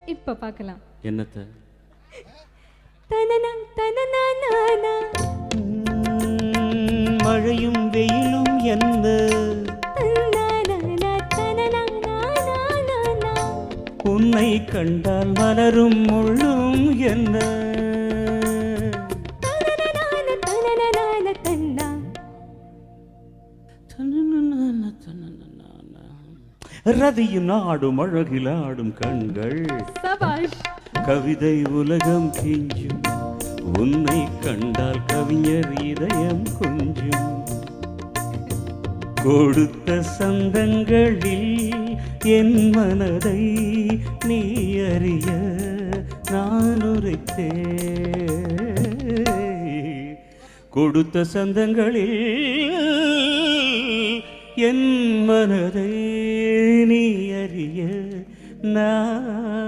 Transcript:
இப்ப பார்க்கலாம். என்னத்த? தனனா தனனானா மழையும் வெயிலும் என்ன தனனானா தனனானா உன்னை கண்டால் மலரும் முள்ளும் என்ன தனனானா தனனானா தன்னா ரதியும் நாடும் அழகில் ஆடும் கண்கள் சபாஷ். கவிதை உலகம் கெஞ்சும் உன்னை கண்டால் கவிஞர் இதயம் கொஞ்சும் கொடுத்த சந்தங்களில் என் மனதை நீ அறிய நான் உரைத்தேன் கொடுத்த சந்தங்களில் என் மனதை நீ அறிய நான்